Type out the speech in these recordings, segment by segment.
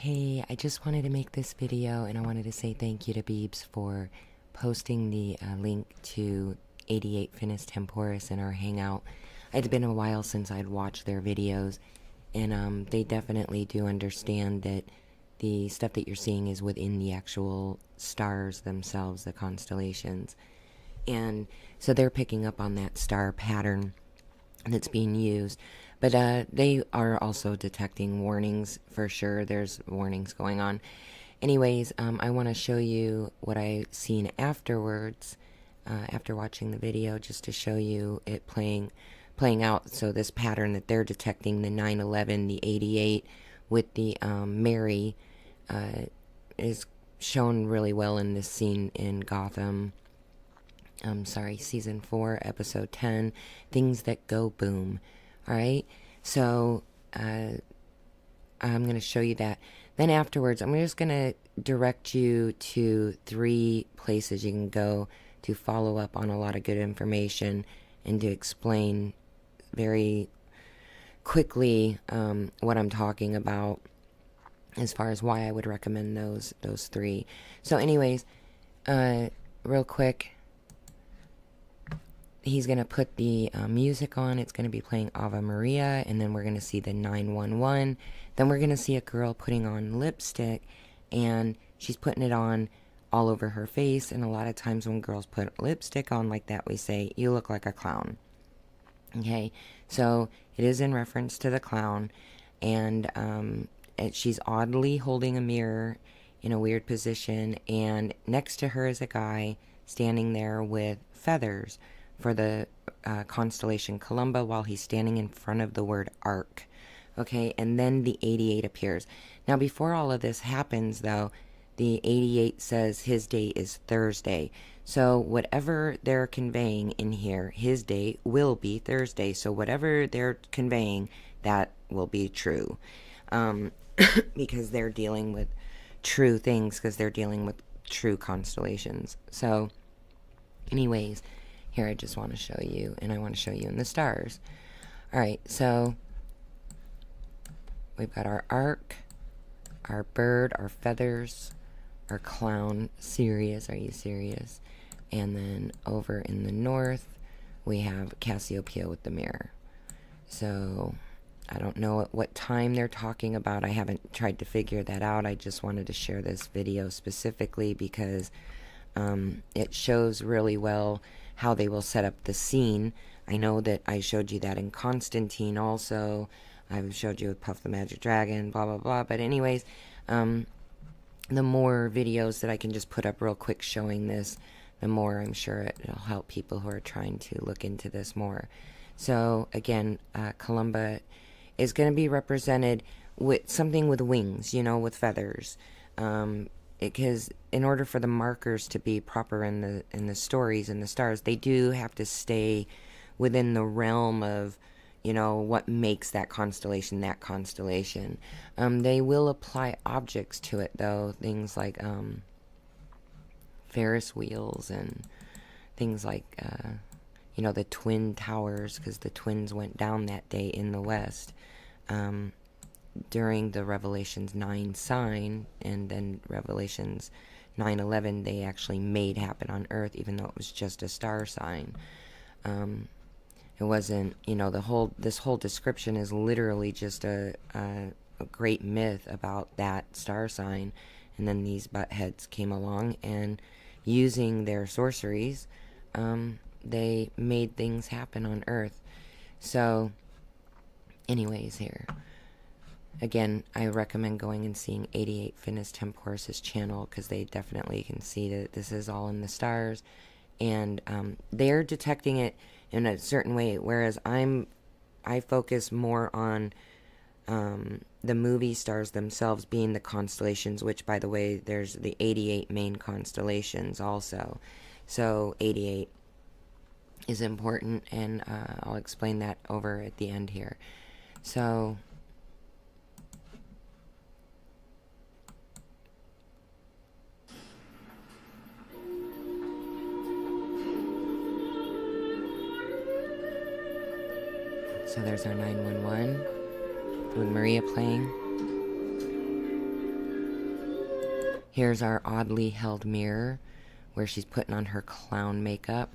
Hey, I just wanted to make this video and I wanted to say thank you to Beebs for posting the link to 88 Finis Temporis in our Hangout. It's been a while since I'd watched their videos, and they definitely do understand that the stuff that you're seeing is within the actual stars themselves, the constellations. And so they're picking up on that star pattern that's being used. But they are also detecting warnings for sure. There's warnings going on. Anyways, I want to show you what I've seen afterwards, after watching the video, just to show you it playing out. So this pattern that they're detecting, the 9/11, the 88, with the Mary, is shown really well in this scene in Gotham. Season 4, episode 10, Things That Go Boom. Alright, so I'm going to show you that. Then afterwards, I'm just going to direct you to 3 places you can go to follow up on a lot of good information and to explain very quickly what I'm talking about as far as why I would recommend those 3. So anyways, real quick, he's going to put the music on. It's going to be playing Ave Maria, and then we're going to see the 911. Then we're going to see a girl putting on lipstick, and she's putting it on all over her face. And a lot of times when girls put lipstick on like that, we say, you look like a clown. Okay, so it is in reference to the clown, and she's oddly holding a mirror in a weird position, and next to her is a guy standing there with feathers for the constellation Columba, while he's standing in front of the word arc. Okay, and then the 88 appears. Now, before all of this happens, though, the 88 says his day is Thursday. So whatever they're conveying in here, his day will be Thursday. So whatever they're conveying, that will be true. Because they're dealing with true things, because they're dealing with true constellations. So, anyways, here I just want to show you, and I want to show you in the stars. Alright, so we've got our arc, our bird, our feathers, our clown, serious, are you serious? And then over in the north, we have Cassiopeia with the mirror. So, I don't know at what time they're talking about. I haven't tried to figure that out. I just wanted to share this video specifically because it shows really well how they will set up the scene. I know that I showed you that in Constantine also. I've showed you with Puff the Magic Dragon, blah, blah, blah. But anyways, the more videos that I can just put up real quick showing this, the more I'm sure it'll help people who are trying to look into this more. So, again, Columba is going to be represented with something with wings, you know, with feathers. Because in order for the markers to be proper in the stories and the stars, they do have to stay within the realm of, you know, what makes that constellation that constellation. They will apply objects to it, though, things like Ferris wheels and things like, you know, the twin towers, because the twins went down that day in the west. During the Revelations 9 sign, and then Revelations 9/11, they actually made happen on Earth, even though it was just a star sign. It wasn't, you know, this whole description is literally just a great myth about that star sign, and then these buttheads came along, and using their sorceries, they made things happen on Earth. So, anyways, here. Again, I recommend going and seeing 88 Finis Temporis' channel, because they definitely can see that this is all in the stars, and they're detecting it in a certain way, whereas I focus more on the movie stars themselves being the constellations, which, by the way, there's the 88 main constellations also. So 88 is important, and I'll explain that over at the end here. So there's our 911 with Maria playing. Here's our oddly held mirror where she's putting on her clown makeup.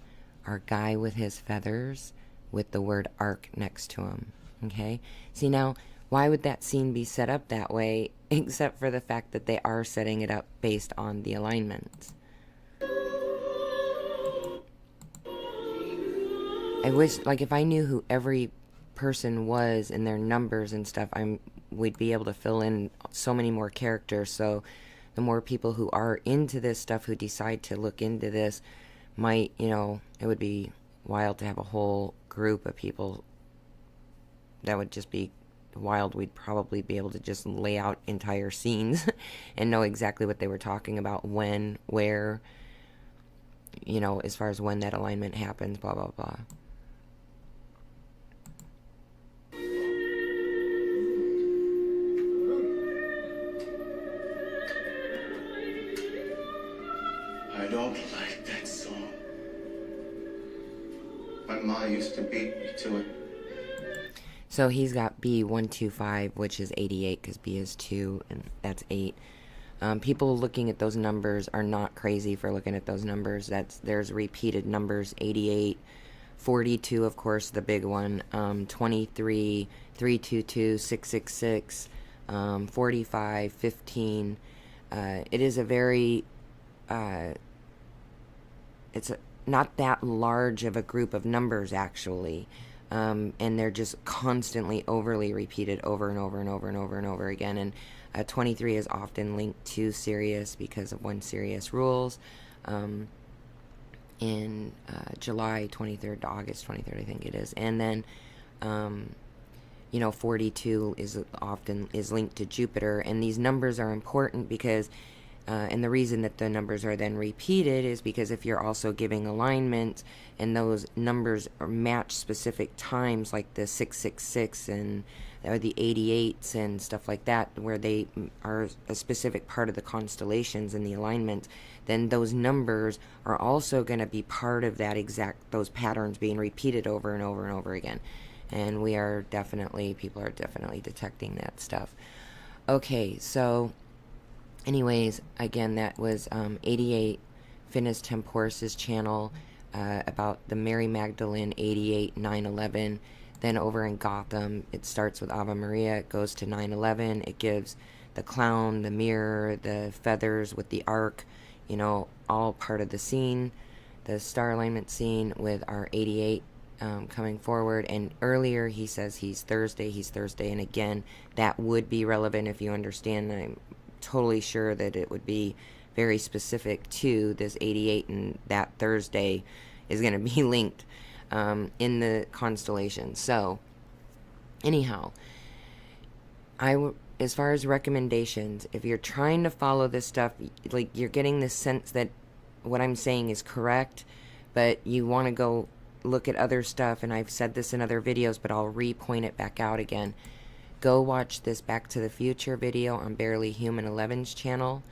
Our guy with his feathers with the word arc next to him. Okay? See, now, why would that scene be set up that way except for the fact that they are setting it up based on the alignments? I wish, like, if I knew who every person was and their numbers and stuff, we'd be able to fill in so many more characters. So the more people who are into this stuff, who decide to look into this, might, you know, it would be wild to have a whole group of people. That would just be wild. We'd probably be able to just lay out entire scenes and know exactly what they were talking about, when, where, you know, as far as when that alignment happens, blah, blah, blah. I don't like that song. My ma used to beat me to it. So he's got B125, which is 88, because B is 2, and that's 8. People looking at those numbers are not crazy for looking at those numbers. There's repeated numbers: 88, 42, of course, the big one, 23, 322, 666, 45, 15. It is a very... it's not that large of a group of numbers, actually. And they're just constantly overly repeated over and over and over and over and over again. And 23 is often linked to Sirius because of when Sirius rules. In July 23rd to August 23rd, I think it is. And then, 42 is often linked to Jupiter. And these numbers are important because... and the reason that the numbers are then repeated is because if you're also giving alignment and those numbers match specific times, like the 666 or the 88s and stuff like that, where they are a specific part of the constellations in the alignment, then those numbers are also going to be part of that those patterns being repeated over and over and over again. And people are definitely detecting that stuff. Okay, so... anyways, again, that was 88, Finis Temporis' channel, about the Mary Magdalene, 88, 9/11. Then over in Gotham, it starts with Ave Maria, it goes to 9/11. It gives the clown, the mirror, the feathers with the arc, all part of the scene, the star alignment scene with our 88 coming forward. And earlier he says he's Thursday, and again, that would be relevant if you understand. I'm totally sure that it would be very specific to this 88, and that Thursday is going to be linked in the constellation. So anyhow, as far as recommendations, if you're trying to follow this stuff, like, you're getting this sense that what I'm saying is correct, but you want to go look at other stuff, and I've said this in other videos, but I'll re-point it back out again. Go watch this Back to the Future video on Barely Human 11's channel.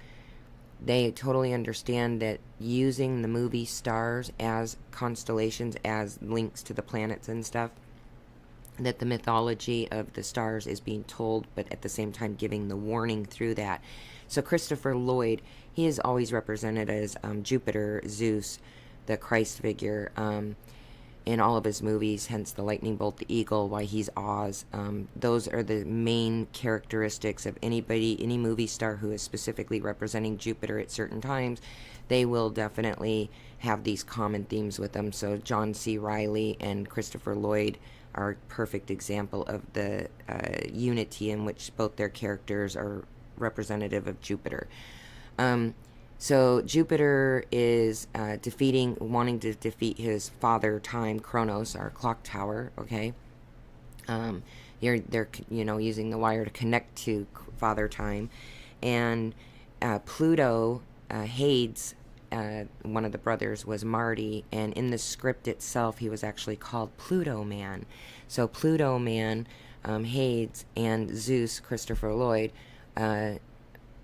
They totally understand that using the movie stars as constellations, as links to the planets and stuff, that the mythology of the stars is being told, but at the same time giving the warning through that. So Christopher Lloyd, he is always represented as Jupiter, Zeus, the Christ figure, in all of his movies, hence the lightning bolt, the eagle, why he's Oz. Those are the main characteristics of any movie star who is specifically representing Jupiter at certain times. They will definitely have these common themes with them. So John C. Reilly and Christopher Lloyd are a perfect example of the unity in which both their characters are representative of Jupiter. So Jupiter is wanting to defeat his father time, Kronos, our clock tower. Okay, they're using the wire to connect to Father Time, and Pluto, Hades, one of the brothers, was Marty, and in the script itself, he was actually called Pluto Man. So Pluto Man, Hades, and Zeus, Christopher Lloyd,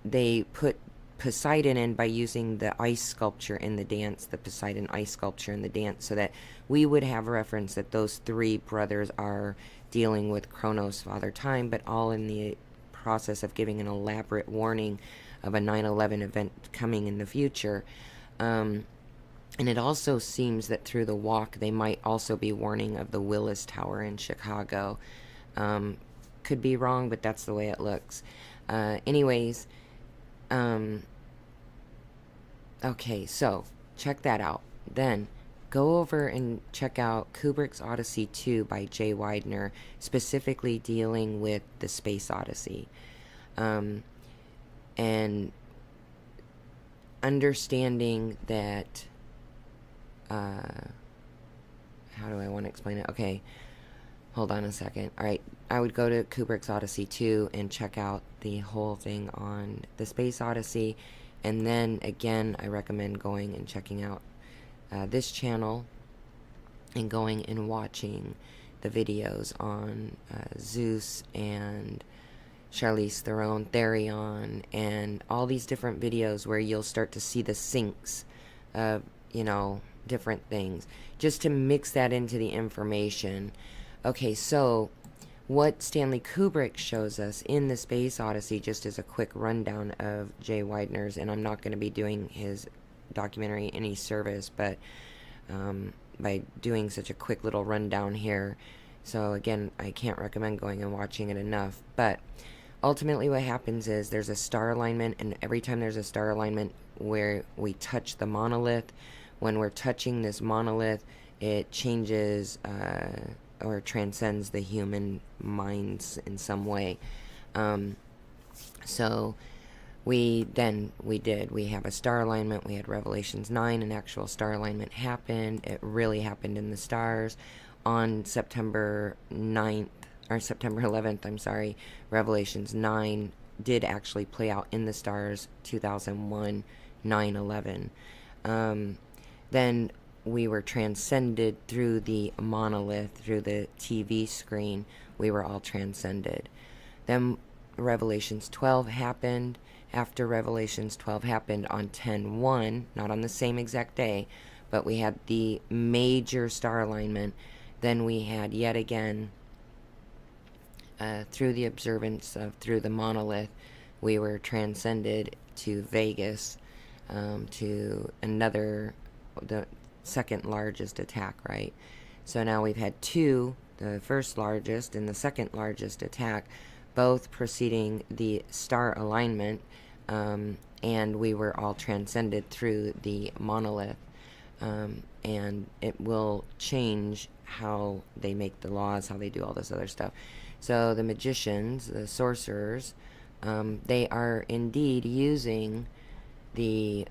they put Poseidon in by using the ice sculpture in the dance, the Poseidon ice sculpture in the dance, so that we would have reference that those three brothers are dealing with Kronos, Father Time, but all in the process of giving an elaborate warning of a 9/11 event coming in the future. And it also seems that through the walk, they might also be warning of the Willis Tower in Chicago. Could be wrong, but that's the way it looks. Anyways, okay, so check that out. Then go over and check out Kubrick's Odyssey 2 by Jay Weidner, specifically dealing with the Space Odyssey. And understanding that, how do I want to explain it? Okay, hold on a second. All right, I would go to Kubrick's Odyssey 2 and check out the whole thing on the Space Odyssey. And then, again, I recommend going and checking out this channel and going and watching the videos on Zeus and Charlize Theron, Therion, and all these different videos where you'll start to see the syncs of, different things, just to mix that into the information. Okay, so what Stanley Kubrick shows us in the Space Odyssey, just as a quick rundown of Jay Weidner's, and I'm not going to be doing his documentary any service, but by doing such a quick little rundown here. So again, I can't recommend going and watching it enough, but ultimately what happens is there's a star alignment, and every time there's a star alignment where we touch the monolith, when we're touching this monolith, it changes or transcends the human minds in some way. So we have a star alignment. We had Revelations 9, an actual star alignment happened. It really happened in the stars. On September 9th, or September 11th, I'm sorry, Revelations 9 did actually play out in the stars, 2001, 9/11. Then we were transcended through the monolith, through the TV screen. We were all transcended. Then Revelations 12 happened. After Revelations 12 happened on 10/1, not on the same exact day, but we had the major star alignment. Then we had yet again, through the observance of through the monolith, we were transcended to Vegas, to the second largest attack, right? So now we've had two, the first largest and the second largest attack, both preceding the star alignment, and we were all transcended through the monolith. And it will change how they make the laws, how they do all this other stuff. So the magicians, the sorcerers, they are indeed using the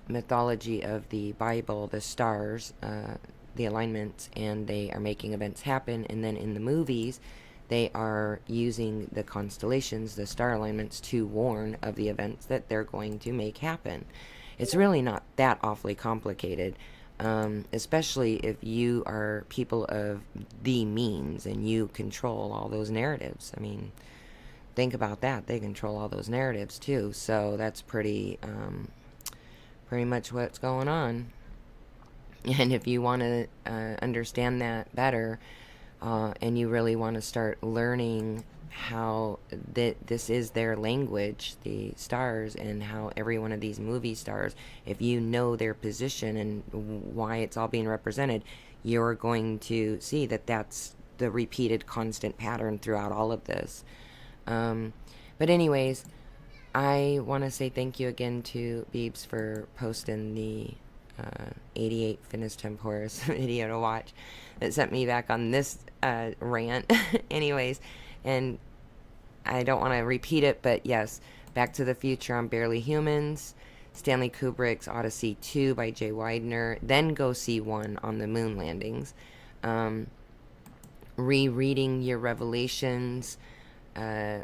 mythology of the Bible, the stars, the alignments, and they are making events happen. And then in the movies, they are using the constellations, the star alignments, to warn of the events that they're going to make happen. It's really not that awfully complicated, especially if you are people of the means and you control all those narratives. I mean, think about that. They control all those narratives too. So that's pretty much what's going on. And if you want to understand that better, and you really want to start learning how this is their language, the stars, and how every one of these movie stars, if you know their position and why it's all being represented, you're going to see that that's the repeated constant pattern throughout all of this. But anyways, I want to say thank you again to Beebs for posting the 88 finis temporis video to watch that sent me back on this rant. Anyways, and I don't want to repeat it, but yes, Back to the Future on Barely Humans, Stanley Kubrick's Odyssey 2 by Jay Weidner, then go see one on the moon landings, rereading your Revelations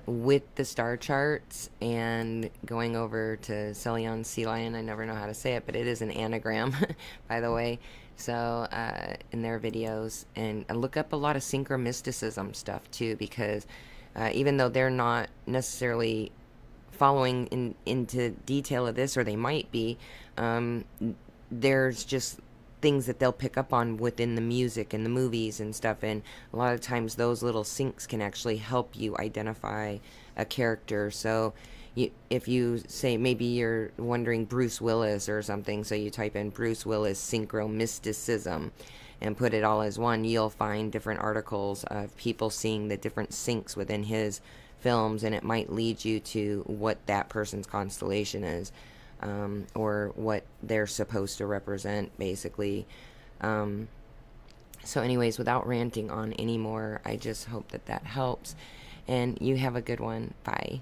with the star charts, and going over to Seallion, I never know how to say it, but it is an anagram, by the way. So in their videos, and look up a lot of synchromysticism stuff too, because even though they're not necessarily following into detail of this, or they might be, there's just things that they'll pick up on within the music and the movies and stuff, and a lot of times those little syncs can actually help you identify a character. So if you say, maybe you're wondering Bruce Willis or something, so you type in Bruce Willis synchro mysticism and put it all as one, you'll find different articles of people seeing the different syncs within his films, and it might lead you to what that person's constellation is, or what they're supposed to represent, basically. So anyways, without ranting on anymore, I just hope that helps, and you have a good one. Bye.